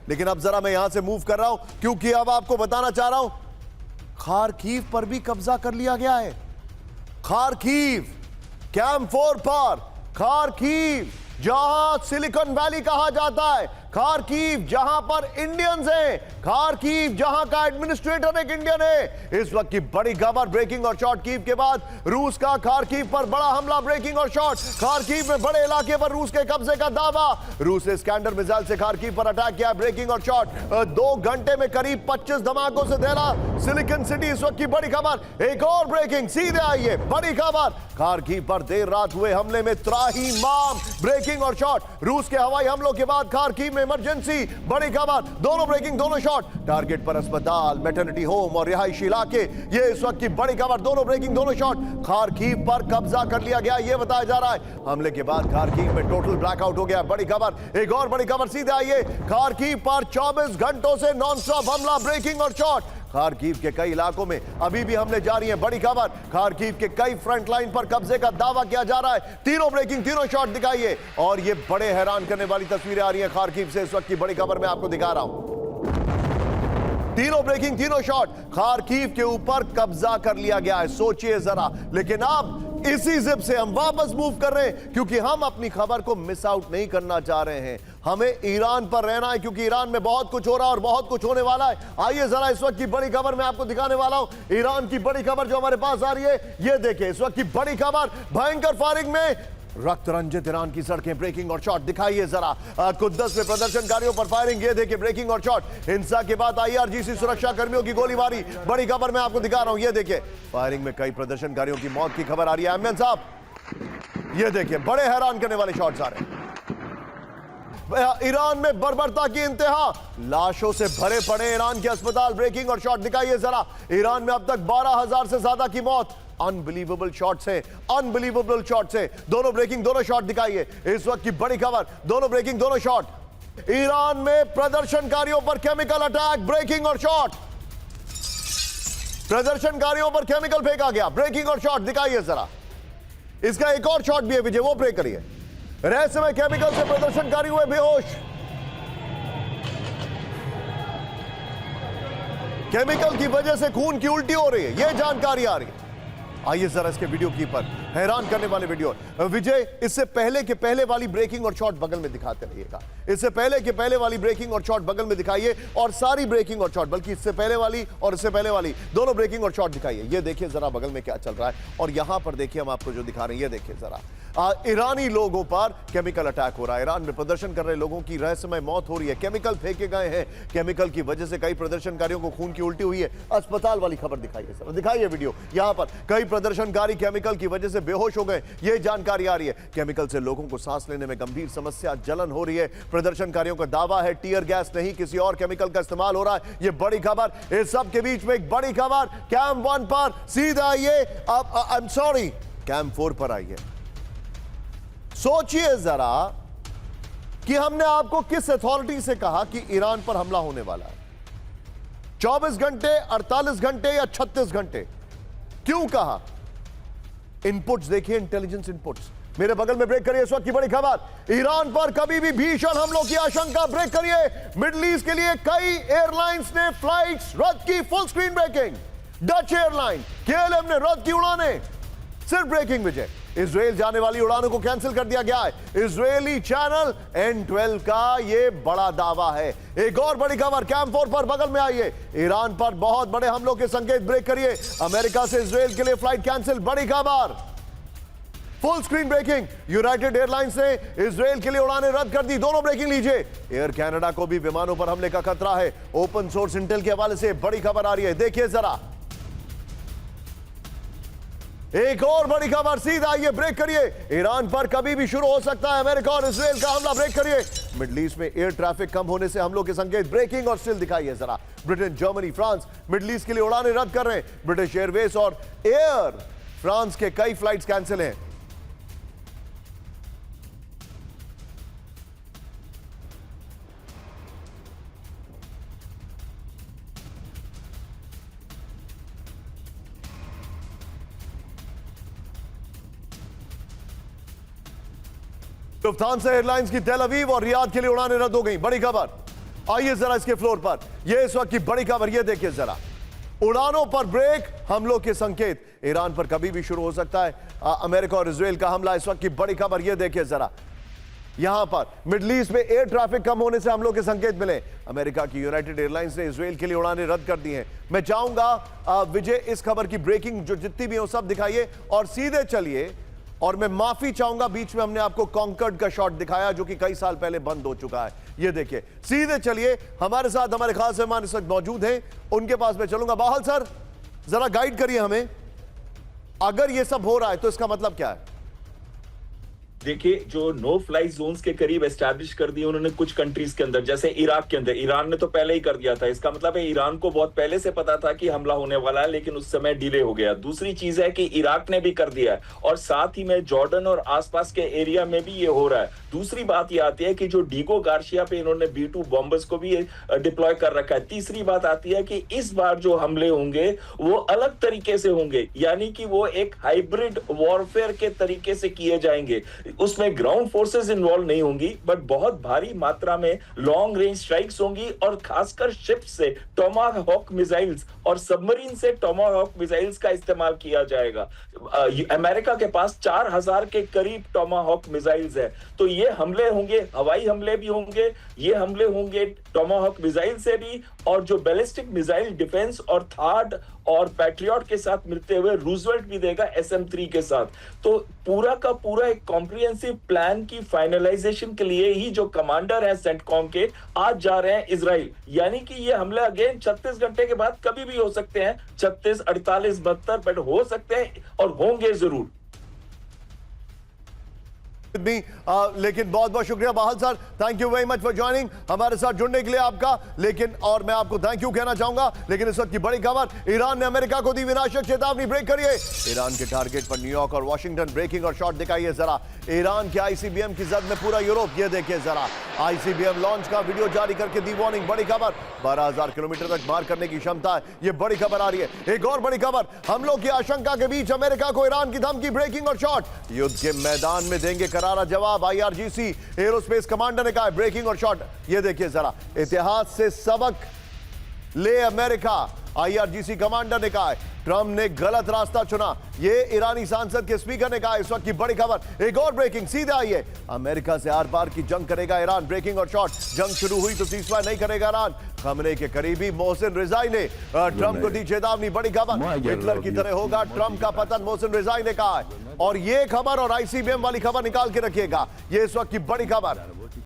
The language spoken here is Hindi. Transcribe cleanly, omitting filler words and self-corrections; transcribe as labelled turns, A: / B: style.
A: लेकिन अब जरा मैं यहां से मूव कर रहा हूं क्योंकि अब आपको बताना चाह रहा हूं खार्कीव पर भी कब्जा कर लिया गया है। खार्कीव कैंप 4 पर, खार्कीव जहां सिलिकॉन वैली कहा जाता है, खार्कीव जहां पर इंडियंस हैं, खार्कीव जहां का एडमिनिस्ट्रेटर एक इंडियन है। इस वक्त की बड़ी खबर ब्रेकिंग और शॉर्ट कीव के बाद रूस का खार्कीव पर बड़ा हमला। ब्रेकिंग और शॉर्ट, खार्कीव में बड़े इलाके पर रूस के कब्जे का दावा। रूस ने स्कैंडर मिसाइल से खार्कीव पर अटैक किया। ब्रेकिंग और शॉर्ट, 2 घंटे में करीब 25 धमाकों से दहला सिलिकॉन सिटी। इस वक्त की बड़ी खबर, एक और ब्रेकिंग सीधे आई है। बड़ी खबर, खार्कीव पर देर रात हुए हमले में त्राहीमाम। ब्रेकिंग और शॉर्ट, रूस के हवाई हमलों के बाद खार्कीव में इमरजेंसी। बड़ी खबर, दोनों ब्रेकिंग दोनों शॉट। टारगेट पर अस्पताल, मैटरनिटी होम और रिहायशी इलाके। ये इस वक्त की बड़ी खबर, दोनों ब्रेकिंग दोनों शॉट। खार्कीव पर कब्जा कर लिया गया यह बताया जा रहा है। हमले के बाद खार्कीव में टोटल ब्लैकआउट हो गया। बड़ी खबर, एक और बड़ी खबर सीधे आई है। खार्कीव पर 24 घंटों से नॉनस्टॉप हमला। ब्रेकिंग और शॉट, खार्कीव के कई इलाकों में अभी भी हमले जारी हैं। बड़ी खबर, खार्कीव के कई फ्रंट लाइन पर कब्जे का दावा किया जा रहा है। तीनों ब्रेकिंग तीनों शॉट दिखाइए और ये बड़े हैरान करने वाली तस्वीरें आ रही हैं खार्कीव से। इस वक्त की बड़ी खबर मैं आपको दिखा रहा हूं। तीनों ब्रेकिंग तीनों शॉट, खार्कीव के ऊपर कब्जा कर लिया गया है। सोचिए जरा। लेकिन अब इसी जिप से हम वापस मूव कर रहे हैं क्योंकि हम अपनी खबर को मिस आउट नहीं करना चाह रहे हैं। हमें ईरान पर रहना है क्योंकि ईरान में बहुत कुछ हो रहा है और बहुत कुछ होने वाला है। आइए जरा इस वक्त की बड़ी खबर मैं आपको दिखाने वाला हूं। ईरान की बड़ी खबर जो हमारे पास आ रही है, ये देखिए इस वक्त की बड़ी खबर। भयंकर फायरिंग में रक्त रंजित ईरान की सड़कें। ब्रेकिंग और शॉट दिखाइए जरा। कुद्दस में प्रदर्शनकारियों पर फायरिंग। ये देखिए ब्रेकिंग और शॉट। हिंसा के बाद IRGC सुरक्षा कर्मियों की गोलीबारी। बड़ी खबर मैं आपको दिखा रहा हूं। ये देखिए फायरिंग में कई प्रदर्शनकारियों की मौत की खबर आ रही है। एमएन साहब, ये देखिए बड़े हैरान करने वाले शॉट्स आ रहे हैं। ईरान में बर्बरता की इंतहा, लाशों से भरे पड़े ईरान के अस्पताल। ब्रेकिंग और शॉट दिखाइए जरा। ईरान में अब तक 12,000 से ज्यादा की मौत। अनबिलीवेबल शॉट्स है, अनबिलीवेबल शॉट्स है। दोनों ब्रेकिंग दोनों शॉट दिखाइए। इस वक्त की बड़ी खबर, दोनों ब्रेकिंग दोनों शॉट। ईरान में प्रदर्शनकारियों पर केमिकल अटैक। ब्रेकिंग और शॉट, प्रदर्शनकारियों पर केमिकल फेंका गया। ब्रेकिंग और शॉट दिखाइए जरा। इसका एक और शॉट भी है विजय, वो प्ले करिए। रहस्यमय केमिकल से प्रदर्शनकारी हुए बेहोश। केमिकल की वजह से खून की उल्टी हो रही है, यह जानकारी आ रही है। आइए जरा इसके वीडियो की पर, हैरान करने वाले वीडियो। विजय, इससे पहले के पहले वाली ब्रेकिंग और शॉट बगल में दिखाते रहिएगा। इससे पहले के पहले वाली ब्रेकिंग और शॉट बगल में दिखाइए और सारी ब्रेकिंग और शॉट, बल्कि इससे पहले वाली और इससे पहले वाली दोनों ब्रेकिंग और शॉट दिखाइए। ये देखिए जरा बगल में क्या चल रहा है और यहां पर देखिए हम आपको जो दिखा रहे हैं, ये देखिए जरा। ईरानी लोगों पर केमिकल अटैक हो रहा है। ईरान में प्रदर्शन कर रहे लोगों की रहस्यमय मौत हो रही है। केमिकल फेंके गए हैं। केमिकल की वजह से कई प्रदर्शनकारियों को खून की उल्टी हुई है। अस्पताल वाली खबर दिखाइए सर, दिखाइए वीडियो। यहां पर कई प्रदर्शनकारी केमिकल की वजह से बेहोश हो गए, यह जानकारी आ रही है। केमिकल से लोगों को सांस लेने में गंभीर समस्या, जलन हो रही है। प्रदर्शनकारियों का दावा है टीयर गैस नहीं किसी और केमिकल का इस्तेमाल हो रहा है। यह बड़ी खबर। इस सब के बीच में एक बड़ी खबर कैंप 1 पर सीधा आइए। अब आई एम सॉरी, कैंप 4 पर आइए। सोचिए जरा कि हमने आपको किस अथॉरिटी से कहा कि ईरान पर हमला होने वाला है। 24 घंटे, 48 घंटे या 36 घंटे, क्यों कहा? इनपुट्स देखिए, इंटेलिजेंस इनपुट्स। मेरे बगल में ब्रेक करिए इस वक्त की बड़ी खबर। ईरान पर कभी भी भीषण हमलों की आशंका। ब्रेक करिए। मिडिल ईस्ट के लिए कई एयरलाइंस ने फ्लाइट्स रद्द की। Full screen breaking. Dutch airline, KLM ने रद्द की उड़ानें। सिर्फ ब्रेकिंग विजय, इजराइल जाने वाली उड़ानों को कैंसिल कर दिया गया है। इजरायली चैनल N12 का यह बड़ा दावा है। एक और बड़ी खबर कैंप 4 पर बगल में आइए। ईरान पर बहुत बड़े हमलों के संकेत। ब्रेक करिए। अमेरिका से इजराइल के लिए फ्लाइट कैंसिल। बड़ी खबर, full screen breaking. United Airlines ने इजराइल के लिए उड़ानें रद्द कर दी। दोनों ब्रेकिंग लीजिए। एयर कनाडा को भी विमानों पर हमले का खतरा है। ओपन सोर्स इंटेल के हवाले से बड़ी खबर आ रही है, देखिए जरा। एक और बड़ी खबर सीधा आइए, ब्रेक करिए। ईरान पर कभी भी शुरू हो सकता है अमेरिका और इजराइल का हमला। ब्रेक करिए। मिडिल ईस्ट में एयर ट्रैफिक कम होने से हमलों के संकेत। ब्रेकिंग और स्टिल दिखाइए जरा। Britain, Germany, France middle east के लिए उड़ानें रद्द कर रहे हैं। ब्रिटिश एयरवेज और एयर फ्रांस के कई फ्लाइट्स कैंसिल हैं। लुफ्थांसा एयरलाइंस की तेल अवीव और रियाद के लिए उड़ानें रद्द हो गई। बड़ी खबर। आइए जरा इसके फ्लोर पर, यह इस वक्त की बड़ी खबर, यह देखिए जरा, उड़ानों पर ब्रेक, हमलों के संकेत, ईरान पर कभी भी शुरू हो सकता है अमेरिका और इजराइल का हमला। इस वक्त की बड़ी खबर यह देखिए जरा, यहां पर मिडिल ईस्ट में एयर ट्रैफिक कम होने से हमलों के संकेत मिले। अमेरिका की यूनाइटेड एयरलाइंस ने इजराइल के लिए उड़ानें रद्द कर दी हैं। मैं चाहूंगा विजय इस खबर की ब्रेकिंग जो जितनी भी हो सब दिखाइए और सीधे चलिए। और मैं माफी चाहूंगा, बीच में हमने आपको कॉन्कर्ड का शॉट दिखाया जो कि कई साल पहले बंद हो चुका है। ये देखिए, सीधे चलिए, हमारे साथ हमारे खास मेहमान इस वक्त मौजूद हैं, उनके पास मैं चलूंगा। बाहल सर, जरा गाइड करिए हमें, अगर ये सब हो रहा है तो इसका मतलब क्या है?
B: देखिए, जो नो फ्लाई जोन्स के करीब एस्टैब्लिश कर दिए उन्होंने कुछ कंट्रीज के अंदर, जैसे इराक के अंदर। ईरान ने तो पहले ही कर दिया था, इसका मतलब है ईरान को बहुत पहले से पता था कि हमला होने वाला है, लेकिन उस समय डिले हो गया। दूसरी चीज है कि इराक ने भी कर दिया है, और साथ ही में जॉर्डन और आसपास के एरिया में भी ये हो रहा है। दूसरी बात ये आती है कि जो डीगो गार्शिया पे इन्होंने B-2 बॉम्बर्स को भी डिप्लॉय कर रखा है। तीसरी बात आती है कि इस बार जो हमले होंगे वो अलग तरीके से होंगे, यानी कि वो एक हाइब्रिड वॉरफेयर के तरीके से किए जाएंगे। उसमें ग्राउंड फोर्सेस इन्वॉल्व नहीं होंगी, बट बहुत भारी मात्रा में लॉन्ग रेंज स्ट्राइक्स होंगी, और खासकर शिप से टोमाहॉक मिसाइल्स और सबमरीन से टोमाहॉक मिसाइल्स का इस्तेमाल किया जाएगा। अमेरिका के पास 4000 के करीब टोमाहॉक मिसाइल्स है। तो ये हमले होंगे, हवाई हमले भी होंगे, ये हमले होंगे टोमाहॉक मिसाइल से भी, और जो बैलिस्टिक मिसाइल डिफेंस और थार्ड और पैट्रियट के साथ मिलते हुए रूजवेल्ट भी देगा SM-3 के साथ। तो पूरा का पूरा एक कॉम्प्रिहेंसिव प्लान की फाइनलाइजेशन के लिए ही जो कमांडर है सेंटकॉम के, आज जा रहे हैं इजराइल। यानी कि ये हमले अगेन 36 घंटे के बाद कभी भी हो सकते हैं, 36, 48, 72, बट हो सकते हैं और होंगे जरूर।
A: लेकिन बहुत बहुत शुक्रिया Bahal sir, thank you very much for joining, हमारे साथ जुड़ने के लिए आपका। लेकिन और मैं आपको थैंक यू कहना चाहूंगा, लेकिन इस वक्त की बड़ी खबर, ईरान ने अमेरिका को दी विनाशक चेतावनी, ब्रेक करिए। ईरान के टारगेट पर न्यूयॉर्क और वॉशिंगटन, ब्रेकिंग और शॉट दिखाइए जरा। ईरान के ICBM की जद में पूरा यूरोप, ये देखिए जरा, ICBM लॉन्च का वीडियो जारी करके दी वार्निंग। बड़ी खबर, 12,000 किलोमीटर तक मार करने की क्षमता है, ये बड़ी खबर आ रही है। एक और बड़ी खबर, हमलों की आशंका के बीच अमेरिका को ईरान की धमकी, ब्रेकिंग और शॉट, युद्ध के मैदान में देंगे करारा जवाब। IRGC एरोस्पेस कमांडर ने कहा, ब्रेकिंग और शॉट, ये देखिए जरा, इतिहास से सबक ले अमेरिका, IRGC कमांडर ने कहा है। ट्रंप ने गलत रास्ता चुना, ये ईरानी सांसद के स्पीकर ने कहा। इस वक्त की बड़ी खबर, एक और ब्रेकिंग, सीधे आइए, अमेरिका से आर पार की जंग करेगा ईरान, ब्रेकिंग और शॉट, जंग शुरू हुई तो सीज़फायर नहीं करेगा ईरान। खमने के करीबी मोहसिन रिजाई ने ट्रंप को दी चेतावनी, बड़ी खबर, हिटलर की तरह होगा ट्रंप का पतन, मोहसिन रिजाई ने कहा है। और ये खबर और ICBM वाली खबर निकाल के रखिएगा, ये इस वक्त की बड़ी खबर।